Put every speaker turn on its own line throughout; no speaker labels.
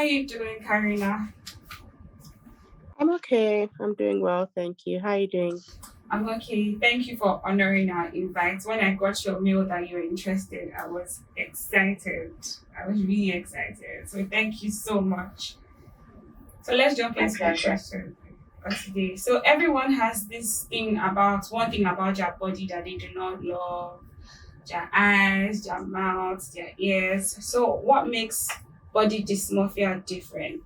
are you doing, Karina?
I'm okay. I'm doing well, thank you. How are you doing?
I'm okay. Thank you for honoring our invite. When I got your mail that you were interested, I was excited. I was really excited. So thank you so much. So let's jump
My
into our
pleasure.
question for today. So everyone has this thing about one thing about their body that they do not love, their eyes, their mouths, their ears. So what makes body dysmorphia different?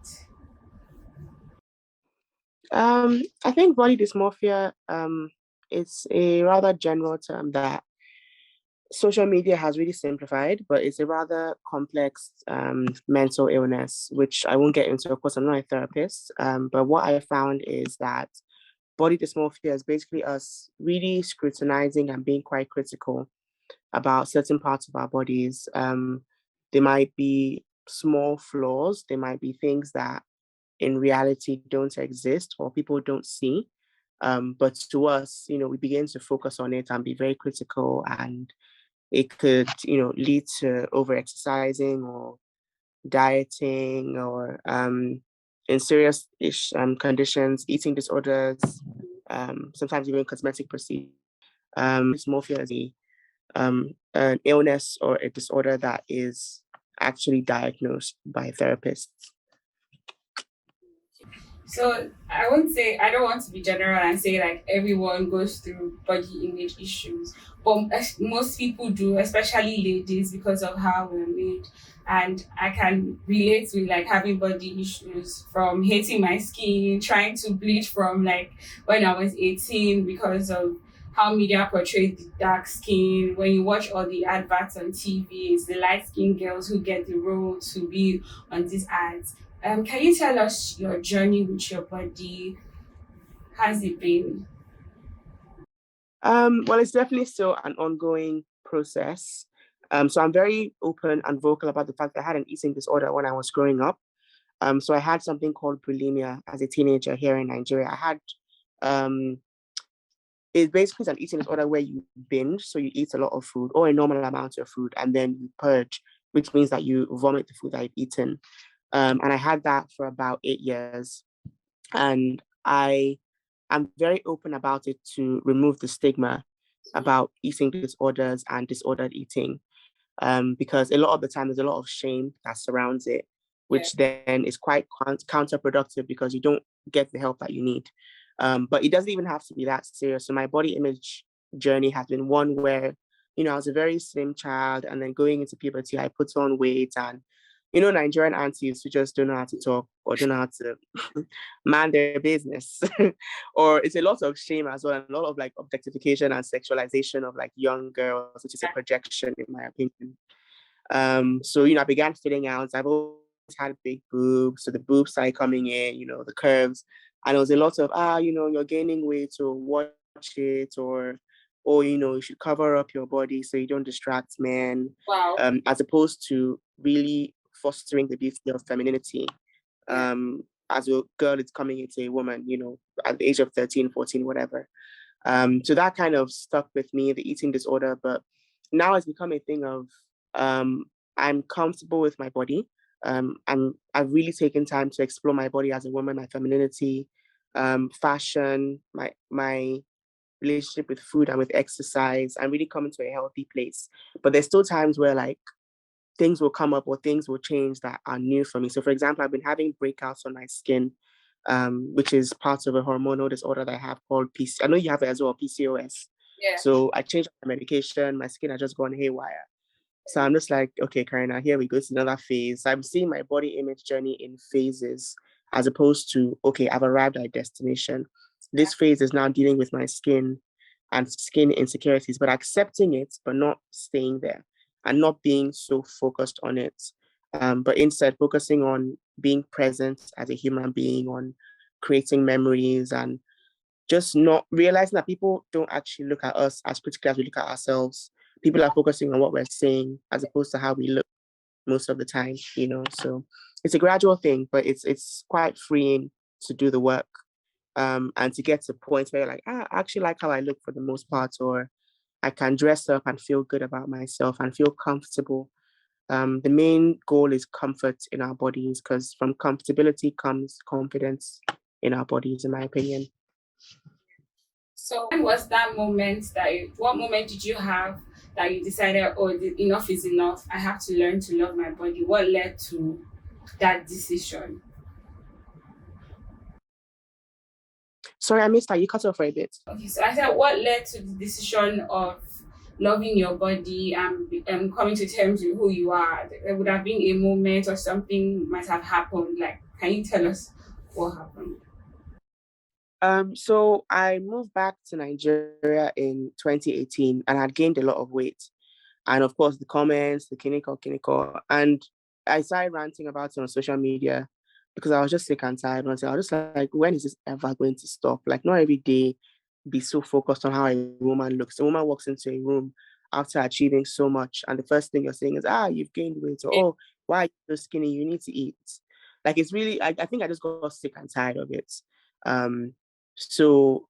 I think body dysmorphia is a rather general term that social media has really simplified, but it's a rather complex mental illness, which I won't get into. Of course, I'm not a therapist, but what I found is that body dysmorphia is basically us really scrutinizing and being quite critical about certain parts of our bodies. There might be small flaws, there might be things that in reality don't exist or people don't see. But to us, we begin to focus on it and be very critical, and it could, lead to over exercising or dieting or in serious conditions, eating disorders, sometimes even cosmetic procedures. Dysmorphia is an illness or a disorder that is actually diagnosed by therapists.
So I don't want to be general and say like everyone goes through body image issues, but most people do, especially ladies, because of how we're made. And I can relate with like having body issues from hating my skin, trying to bleach from like when I was 18 because of how media portrayed the dark skin. When you watch all the adverts on TV, it's the light skinned girls who get the role to be on these ads. Can you tell us your journey with your body? Has it been?
Well, it's definitely still an ongoing process. So I'm very open and vocal about the fact that I had an eating disorder when I was growing up. So I had something called bulimia as a teenager here in Nigeria. I had um, it basically is an eating disorder where you binge, so you eat a lot of food or a normal amount of food, and then you purge, which means that you vomit the food that you've eaten. And I had that for about 8 years, and I am very open about it to remove the stigma about eating disorders and disordered eating, because a lot of the time there's a lot of shame that surrounds it,
Yeah.
which then is quite counterproductive because you don't get the help that you need. But it doesn't even have to be that serious. So my body image journey has been one where, I was a very slim child, and then going into puberty, I put on weight, and Nigerian aunties who just don't know how to talk or don't know how to man their business. Or it's a lot of shame as well, and a lot of like objectification and sexualization of like young girls, which is a projection in my opinion. So I began filling out. I've always had big boobs, so the boobs started coming in, the curves, and it was a lot of you're gaining weight, so watch it, or you should cover up your body so you don't distract men,
Wow.
as opposed to really fostering the beauty of femininity.
Yeah.
As a girl, it's coming into a woman, at the age of 13, 14, whatever. So that kind of stuck with me, the eating disorder. But now it's become a thing of um, I'm comfortable with my body. I've really taken time to explore my body as a woman, my femininity, fashion, my relationship with food and with exercise, and really coming to a healthy place. But there's still times where like things will come up or things will change that are new for me. So, for example, I've been having breakouts on my skin, which is part of a hormonal disorder that I have called PC. I know you have it as well, PCOS.
Yeah.
So I changed my medication. My skin has just gone haywire. So I'm just like, okay, Karina, here we go to another phase. I'm seeing my body image journey in phases, as opposed to, okay, I've arrived at a destination. This phase is now dealing with my skin and skin insecurities, but accepting it, but not staying there and not being so focused on it. But instead focusing on being present as a human being, on creating memories, and just not realizing that people don't actually look at us as critically as we look at ourselves. People are focusing on what we're saying as opposed to how we look most of the time. So it's a gradual thing, but it's quite freeing to do the work, and to get to points where you're like, I actually like how I look for the most part, or I can dress up and feel good about myself and feel comfortable The main goal is comfort in our bodies, because from comfortability comes confidence in our bodies, in my opinion.
So when was that moment what moment did you have that you decided, oh, enough is enough? I have to learn to love my body. What led to that decision?
Sorry, I missed that. You cut off for a bit.
Okay, so I said, what led to the decision of loving your body and coming to terms with who you are? There would have been a moment or something might have happened. Like, can you tell us what happened?
So I moved back to Nigeria in 2018 and had gained a lot of weight. And of course, the comments, the kiniko. And I started ranting about it on social media because I was just sick and tired. And I was just like, when is this ever going to stop? Like, not every day be so focused on how a woman looks. A woman walks into a room after achieving so much, and the first thing you're saying is, you've gained weight, or, oh, why are you so skinny? You need to eat. Like, it's really, I think I just got sick and tired of it. Um, so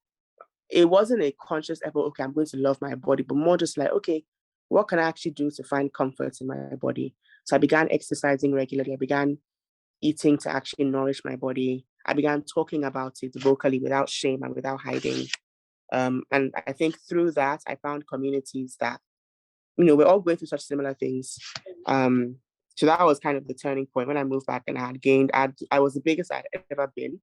it wasn't a conscious effort, okay, I'm going to love my body, but more just like, okay, what can I actually do to find comfort in my body? So I began exercising regularly. I began eating to actually nourish my body. I began talking about it vocally without shame and without hiding. And I think through that, I found communities that, we're all going through such similar things. So that was kind of the turning point when I moved back and I had gained, I was the biggest I'd ever been.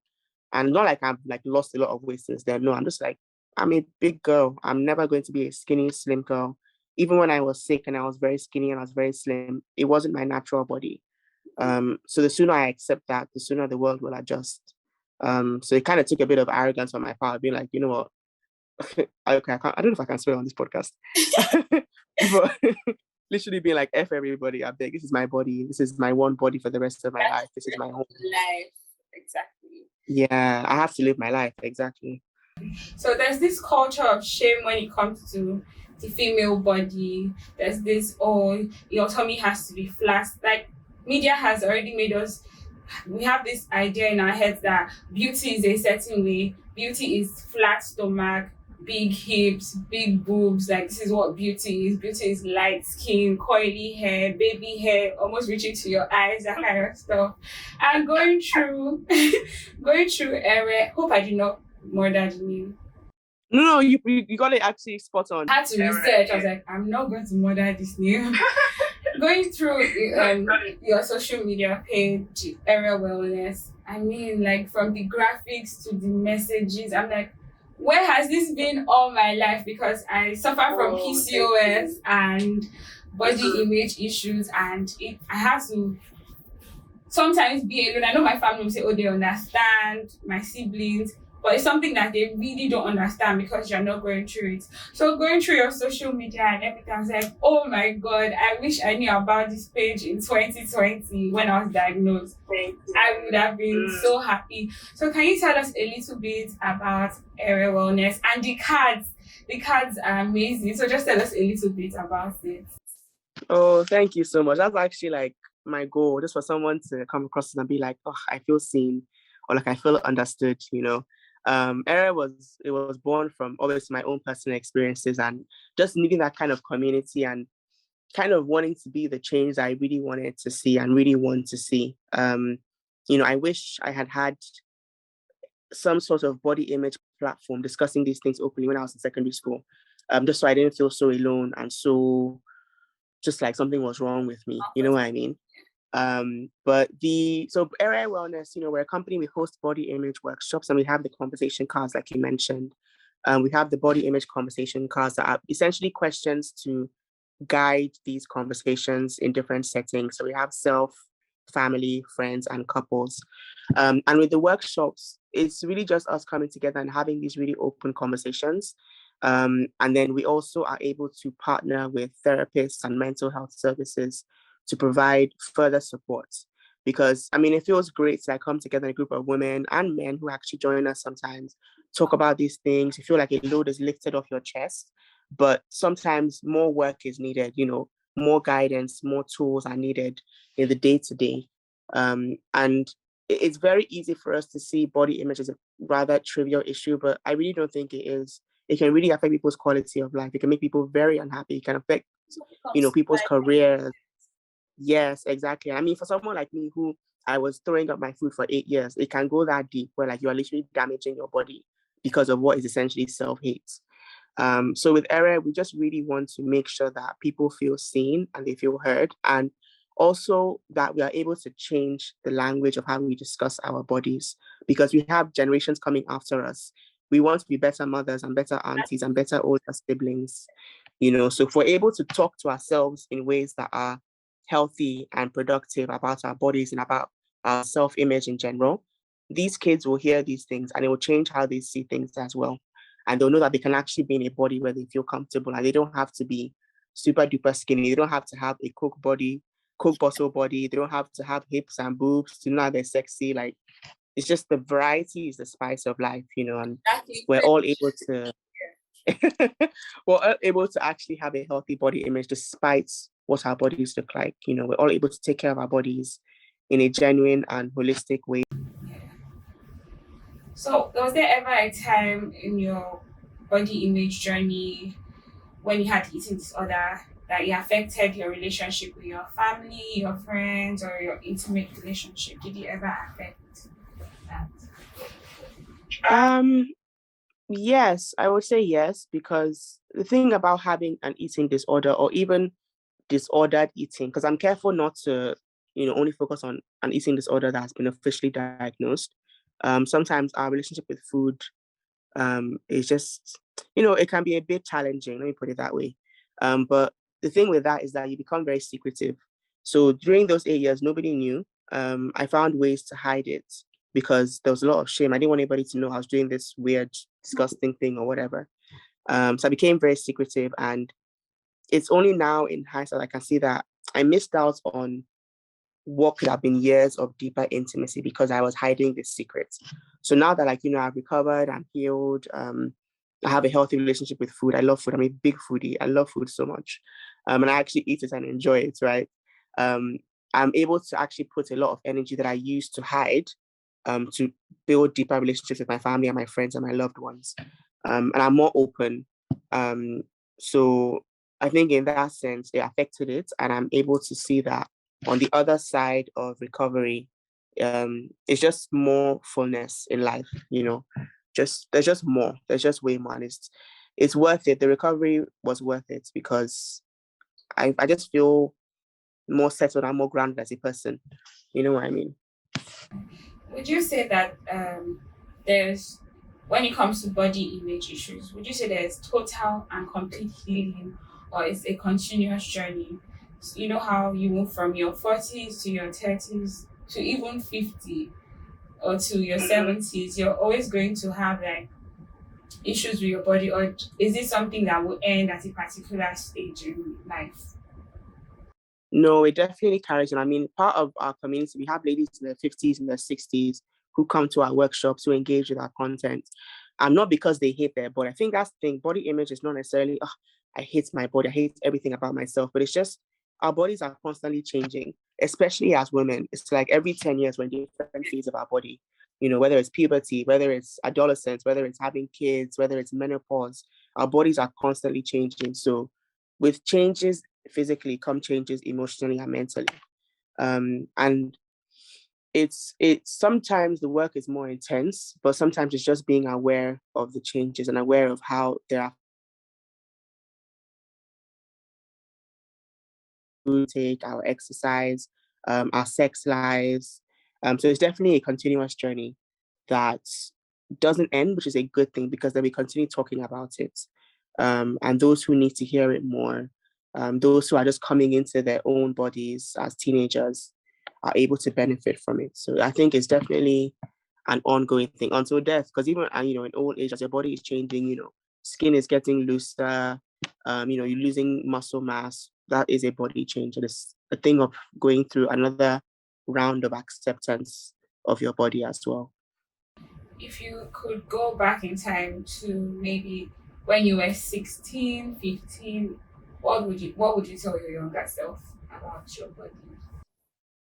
And not like I've like lost a lot of weight since then. No, I'm just like, I'm a big girl. I'm never going to be a skinny, slim girl. Even when I was sick and I was very skinny and I was very slim, it wasn't my natural body. So the sooner I accept that, the sooner the world will adjust. So it kind of took a bit of arrogance on my part, being like, you know what? Okay, I don't know if I can swear on this podcast, but literally being like, F everybody, I beg, this is my body. This is my one body for the rest of my life. This is my home.
Life, exactly.
Yeah, I have to live my life, exactly.
So there's this culture of shame when it comes to the female body. There's this, oh, your tummy has to be flat. Like, media has already made us, we have this idea in our heads that beauty is a certain way. Beauty is flat stomach, big hips, big boobs. Like, this is what beauty is. Beauty is light skin, coily hair, baby hair, almost reaching to your eyes, that kind of stuff. And going through, going through Ere, hope I did not murder the name.
No, you got it actually spot on.
I had to research. I was like, I'm not going to murder this name. Going through your social media page, Ere Wellness, I mean, like, from the graphics to the messages, I'm like, where has this been all my life? Because I suffer from PCOS and body image issues, and I have to sometimes be alone. I know my family will say, oh, they understand, my siblings, but it's something that they really don't understand because you're not going through it. So going through your social media and everything, I was like, oh my God, I wish I knew about this page in 2020 when I was diagnosed. I would have been so happy. So can you tell us a little bit about Ere Wellness and the cards? The cards are amazing. So just tell us a little bit about it.
Oh, thank you so much. That's actually like my goal, just for someone to come across and be like, oh, I feel seen, or like I feel understood, Ere was born from obviously my own personal experiences and just needing that kind of community and kind of wanting to be the change I really wanted to see and really want to see. I wish I had some sort of body image platform discussing these things openly when I was in secondary school, just so I didn't feel so alone and so just like something was wrong with me. You know what I mean? So Ere Wellness, we're a company, we host body image workshops and we have the conversation cards like you mentioned. We have the body image conversation cards that are essentially questions to guide these conversations in different settings. So we have self, family, friends, and couples. And with the workshops, it's really just us coming together and having these really open conversations. And then we also are able to partner with therapists and mental health services to provide further support. Because, it feels great to come together in a group of women and men who actually join us sometimes, talk about these things. You feel like a load is lifted off your chest, but sometimes more work is needed, more guidance, more tools are needed in the day-to-day. And it's very easy for us to see body image as a rather trivial issue, but I really don't think it is. It can really affect people's quality of life. It can make people very unhappy. It can affect, people's careers. Yes, exactly. I mean, for someone like me who I was throwing up my food for 8 years, it can go that deep where like you are literally damaging your body because of what is essentially self-hate. So with Ere, we just really want to make sure that people feel seen and they feel heard, and also that we are able to change the language of how we discuss our bodies, because we have generations coming after us. We want to be better mothers and better aunties and better older siblings, So if we're able to talk to ourselves in ways that are healthy and productive about our bodies and about our self-image in general, these kids will hear these things and it will change how they see things as well. And they'll know that they can actually be in a body where they feel comfortable and they don't have to be super duper skinny. They don't have to have a coke bottle body. They don't have to have hips and boobs to know they're sexy. Like, it's just the variety is the spice of life, and
Exactly.
we're all able to we're all able to actually have a healthy body image despite what our bodies look like. We're all able to take care of our bodies in a genuine and holistic way.
So, was there ever a time in your body image journey when you had eating disorder that it affected your relationship with your family, your friends, or your intimate relationship? Did it ever affect that?
Um, yes, I would say yes, because the thing about having an eating disorder or even disordered eating, because I'm careful not to, only focus on an eating disorder that has been officially diagnosed. Sometimes our relationship with food it's just, it can be a bit challenging. Let me put it that way. But the thing with that is that you become very secretive. So during those 8 years, nobody knew. I found ways to hide it because there was a lot of shame. I didn't want anybody to know I was doing this weird, disgusting thing or whatever. So I became very secretive, and it's only now in hindsight I can see that I missed out on what could have been years of deeper intimacy because I was hiding this secret. So now that I've recovered, I'm healed, I have a healthy relationship with food. I love food. I'm a big foodie. I love food so much. And I actually eat it and enjoy it, right? Um, I'm able to actually put a lot of energy that I used to hide to build deeper relationships with my family and my friends and my loved ones. And I'm more open. Um, so I think in that sense, it affected it. And I'm able to see that on the other side of recovery, it's just more fullness in life, there's just more, there's just way more. And it's worth it. The recovery was worth it because I just feel more settled and more grounded as a person. You know what I mean?
Would you say that there's, when it comes to body image issues, would you say there's total and complete healing, or it's a continuous journey? So you know how you move from your 40s to your 30s to even 50 or to your 70s, you're always going to have like issues with your body, or is it something that will end at a particular stage in life?
No, it definitely carries on. I mean, part of our community, we have ladies in their 50s and their 60s who come to our workshops, who engage with our content. And not because they hate their body. I think that's the thing. Body image is not necessarily, oh, I hate my body, I hate everything about myself, but it's just our bodies are constantly changing, especially as women. It's like every 10 years we're in different phase of our body, whether it's puberty, whether it's adolescence, whether it's having kids, whether it's menopause, our bodies are constantly changing. So with changes physically come changes emotionally and mentally. And it's sometimes the work is more intense, but sometimes it's just being aware of the changes and aware of how there are food take, our exercise, our sex lives. So it's definitely a continuous journey that doesn't end, which is a good thing because then we continue talking about it. And those who need to hear it more, those who are just coming into their own bodies as teenagers are able to benefit from it. So I think it's definitely an ongoing thing until death. Because even in old age, as your body is changing, skin is getting looser, you're losing muscle mass. That is a body change. And it's a thing of going through another round of acceptance of your body as well.
If you could go back in time to maybe when you were 16, 15, what would you tell your younger self about your body?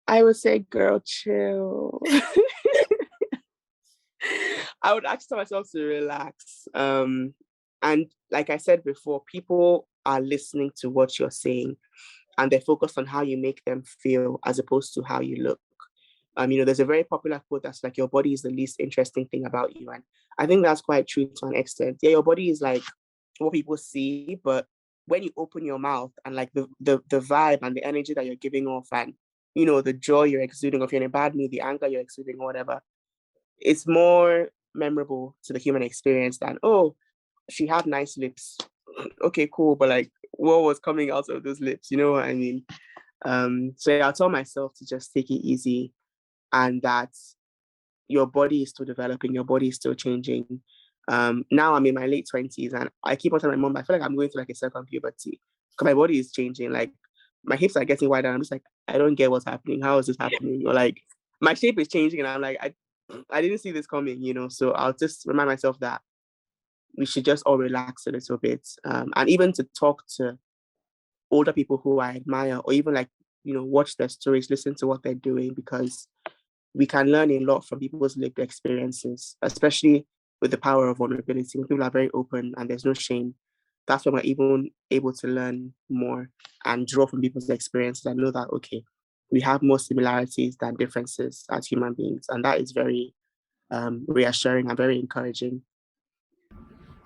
I would say, girl, chill. I would ask myself to relax. And like I said before, people are listening to what you're saying. and they're focused on how you make them feel as opposed to how you look. There's a very popular quote that's like, your body is the least interesting thing about you. And I think that's quite true to an extent. Yeah, your body is like what people see, but when you open your mouth and like the vibe and the energy that you're giving off, and the joy you're exuding, if you're in a bad mood, the anger you're exuding or whatever, it's more memorable to the human experience than, oh, she had nice lips. Okay, cool, but like, what was coming out of those lips? You know what I mean? So yeah, I'll tell myself to just take it easy, and that your body is still developing, your body is still changing. Now I'm in my late 20s, and I keep on telling my mom, I feel like I'm going through like a second puberty because my body is changing. Like, my hips are getting wider. I'm just like, I don't get what's happening. How is this happening? Or like, my shape is changing, and I'm like, I didn't see this coming. So I'll just remind myself that we should just all relax a little bit, and even to talk to older people who I admire, or even like watch their stories, listen to what they're doing, because we can learn a lot from people's lived experiences, especially with the power of vulnerability. When people are very open and there's no shame, that's when we're even able to learn more and draw from people's experiences and know that, okay, we have more similarities than differences as human beings. And that is very reassuring and very encouraging.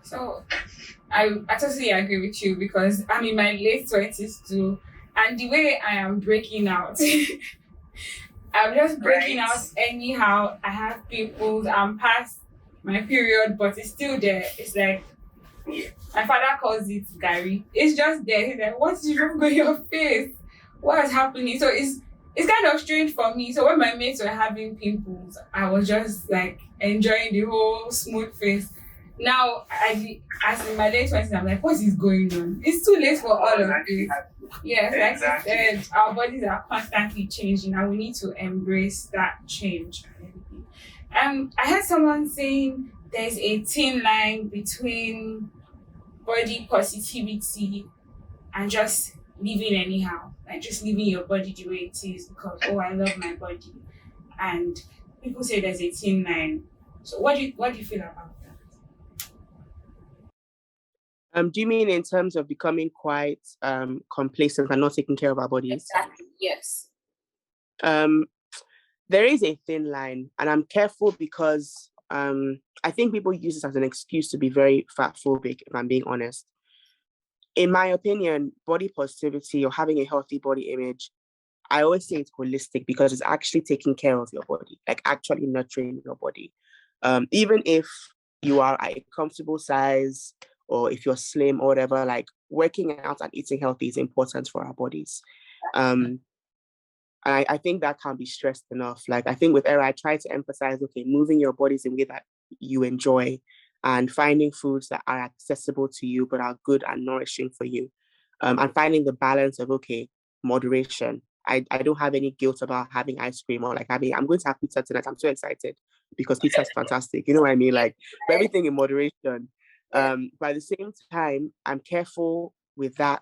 So I totally agree with you because I'm in my late 20s too. And the way I am breaking out, I'm just breaking out anyhow. I have pimples. I'm past my period, but it's still there. It's like, my father calls it Gary. It's just there. He's like, what's wrong with your face? What is happening? So it's kind of strange for me. So when my mates were having pimples, I was just like enjoying the whole smooth face. Now, as in my late 20s, I'm like, what is going on? It's too late for all of this. Yes, like you said, our bodies are constantly changing and we need to embrace that change. I heard someone saying there's a thin line between body positivity and just living anyhow, like just living your body the way it is because, oh, I love my body. And people say there's a thin line. So what do you feel about that?
Do you mean in terms of becoming quite complacent and not taking care of our bodies?
Exactly. Yes.
Um, there is a thin line, and I'm careful because I think people use this as an excuse to be very fat phobic, if I'm being honest. In my opinion, body positivity or having a healthy body image, I always say it's holistic because it's actually taking care of your body, like actually nurturing your body. Even if you are at a comfortable size or if you're slim or whatever, like working out and eating healthy is important for our bodies. And I think that can't be stressed enough. Like, I think with Ere, I try to emphasize, okay, moving your bodies in a way that you enjoy and finding foods that are accessible to you but are good and nourishing for you. And finding the balance of, okay, moderation. I don't have any guilt about having ice cream or like I'm going to have pizza tonight. I'm so excited because pizza is fantastic. You know what I mean? Like, everything in moderation. But at the same time, I'm careful with that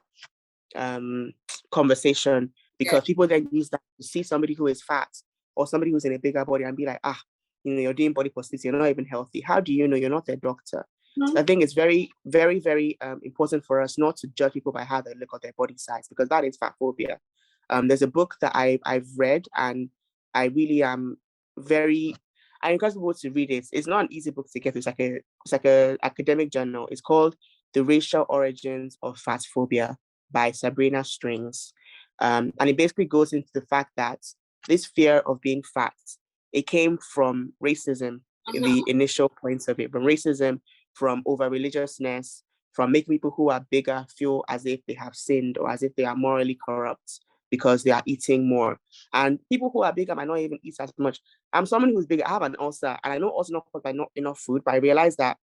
conversation because people then use that to see somebody who is fat or somebody who's in a bigger body and be like, you're doing body positivity, you're not even healthy. How do you know? You're not a doctor. So I think it's very, very, very important for us not to judge people by how they look at their body size, because that is fat phobia. There's a book that I've read, and I really am I encourage people to read it. It's not an easy book to get. It's like a academic journal. It's called The Racial Origins of Fat Phobia by Sabrina Strings. And it basically goes into the fact that this fear of being fat, it came from racism in the initial points of it, from racism, from over-religiousness, from making people who are bigger feel as if they have sinned or as if they are morally corrupt because they are eating more. And people who are bigger might not even eat as much. I'm someone who's bigger. I have an ulcer, and I know also not caused by not enough food, but I realized that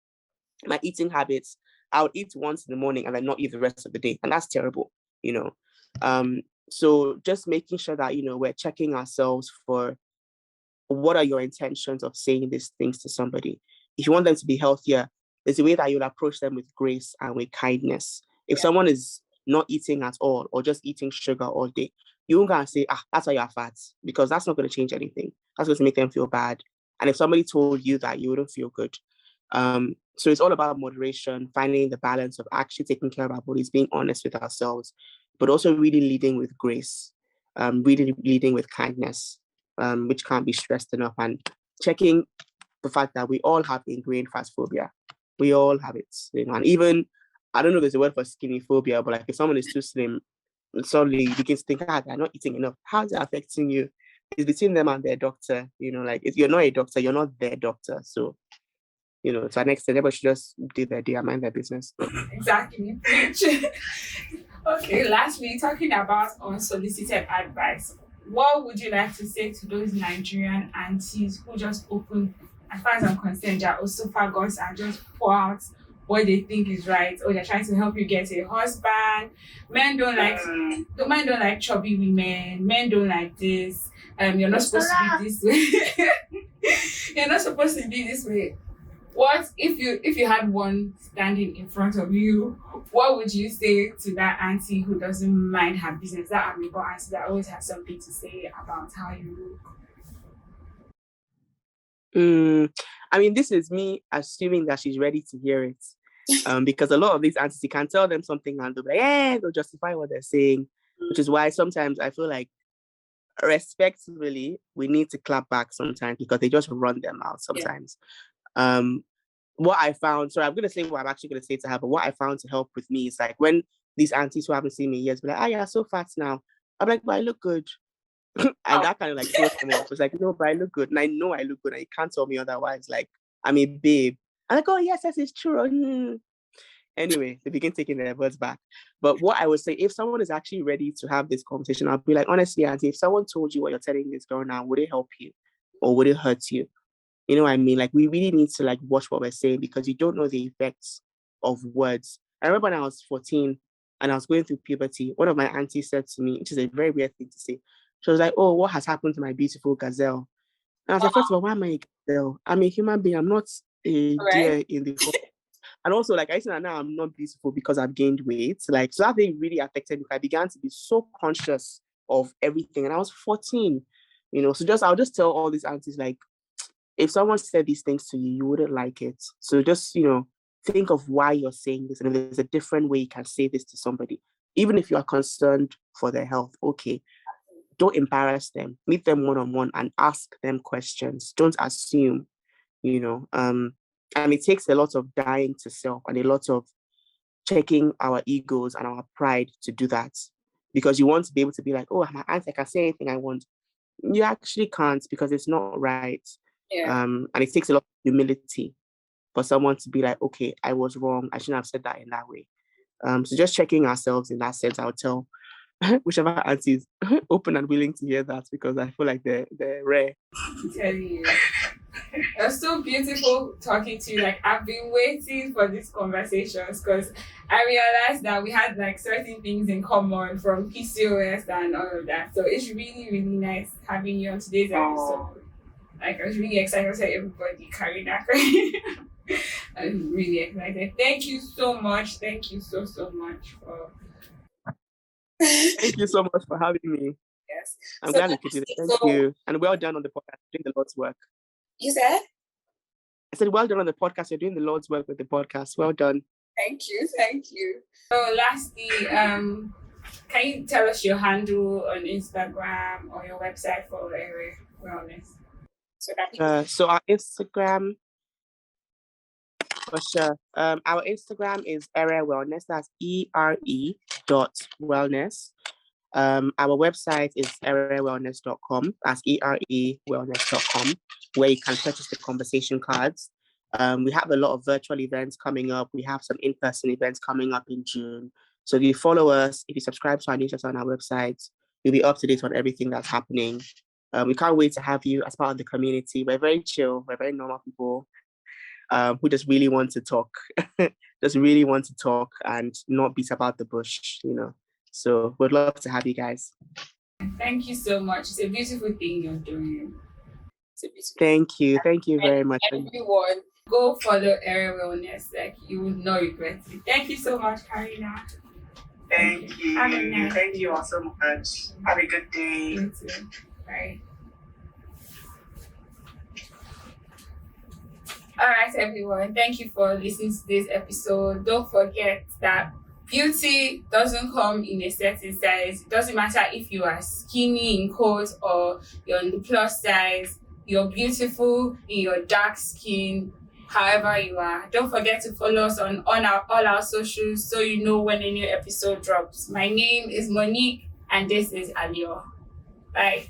my eating habits, I would eat once in the morning and then not eat the rest of the day. And that's terrible, you know. So just making sure that, we're checking ourselves for what are your intentions of saying these things to somebody. If you want them to be healthier, there's a way that you'll approach them with grace and with kindness. If someone is not eating at all or just eating sugar all day, you won't go and say, that's why you're fat, because that's not going to change anything. That's going to make them feel bad. And if somebody told you that, you wouldn't feel good. So it's all about moderation, finding the balance of actually taking care of our bodies, being honest with ourselves, but also really leading with grace, really leading with kindness, which can't be stressed enough, and checking the fact that we all have ingrained fast phobia. We all have it, and even, I don't know if there's a word for skinny phobia, but like if someone is too slim, suddenly you begin to think, they're not eating enough. How's it affecting you? It's between them and their doctor, like if you're not a doctor, you're not their doctor. So, to an extent, everybody should just do their day and mind their business.
Exactly. Okay, lastly, talking about unsolicited advice, what would you like to say to those Nigerian aunties who just open, as far as I'm concerned, they're also faggots and just pour out what they think is right, or they're trying to help you get a husband. Men don't like chubby women, men don't like this. You're not supposed to be this way. You're not supposed to be this way. What if you had one standing in front of you? What would you say to that auntie who doesn't mind her business? That amiable auntie that always has something to say about how you
look. I mean, this is me assuming that she's ready to hear it. Because a lot of these aunties, you can tell them something and they'll be like, they'll justify what they're saying, which is why sometimes I feel like, respectfully, we need to clap back sometimes because they just run them out sometimes. Yeah. What I found, so I'm going to say what I'm actually going to say to her, but what I found to help with me is like when these aunties who haven't seen me in years be like, you're so fat now. I'm like, but I look good. And that kind of like throws them off. It's like, no, but I look good. And I know I look good. And you can't tell me otherwise. Like, I'm a babe. I'm like, oh, yes, it's true. Anyway, they begin taking their words back. But what I would say, if someone is actually ready to have this conversation, I'll be like, honestly, auntie, if someone told you what you're telling this girl now, would it help you or would it hurt you? You know what I mean? Like, we really need to like watch what we're saying because you don't know the effects of words. I remember when I was 14 and I was going through puberty, one of my aunties said to me, which is a very weird thing to say. She was like, oh, what has happened to my beautiful gazelle? And I was like, first of all, why am I a gazelle? I'm a human being. I'm not a deer in the forest. And also, like, I think now I'm not beautiful because I've gained weight. Like, so that thing really affected me. I began to be so conscious of everything. And I was 14, so I'll just tell all these aunties, like, if someone said these things to you, you wouldn't like it. So just, think of why you're saying this. And if there's a different way you can say this to somebody, even if you are concerned for their health, okay, don't embarrass them. Meet them one-on-one and ask them questions. Don't assume, and it takes a lot of dying to self and a lot of checking our egos and our pride to do that. Because you want to be able to be like, oh, my aunt, I can say anything I want. You actually can't because it's not right.
Yeah.
And it takes a lot of humility for someone to be like, okay, I was wrong. I shouldn't have said that in that way. So just checking ourselves in that sense, I'll tell whichever auntie is open and willing to hear that because I feel like they're rare.
I'm telling you. It was so beautiful talking to you. Like, I've been waiting for these conversations because I realized that we had like certain things in common from PCOS and all of that. So it's really, really nice having you on today's episode. Like, I was really excited to tell everybody, Karina. I'm really excited. Thank you so much. Thank you so much for.
Thank you so much for having me.
Yes.
I'm glad you could do it. Thank you. And well done on the podcast. Doing the Lord's work.
You said?
I said, well done on the podcast. You're doing the Lord's work with the podcast. Well done.
Thank you. So lastly, can you tell us your handle on Instagram or your website for Ere Wellness?
So our Instagram, for sure. Our Instagram is Ere Wellness. That's ERE.wellness. Our website is erewellness.com. That's EREwellness.com, where you can purchase the conversation cards. We have a lot of virtual events coming up. We have some in-person events coming up in June. So if you follow us, if you subscribe to our newsletter on our website, you'll be up to date on everything that's happening. We can't wait to have you as part of the community. We're very chill. We're very normal people who just really want to talk, and not beat about the bush, So we'd love to have you guys.
Thank you so much. It's a beautiful thing you're doing.
Thank you. Thank you very much.
Everyone, go follow Ere Wellness. Like, you will not regret it. Thank you so much, Karina.
Thank you. Thank you all so much. Have a good day.
You too. Bye. All right, everyone. Thank you for listening to this episode. Don't forget that Beauty doesn't come in a certain size. It doesn't matter if you are skinny in quotes or you're on the plus size. You're beautiful in your dark skin, however you are. Don't forget to follow us on all our socials so you know when a new episode drops. My name is Monique and this is Allure. Bye.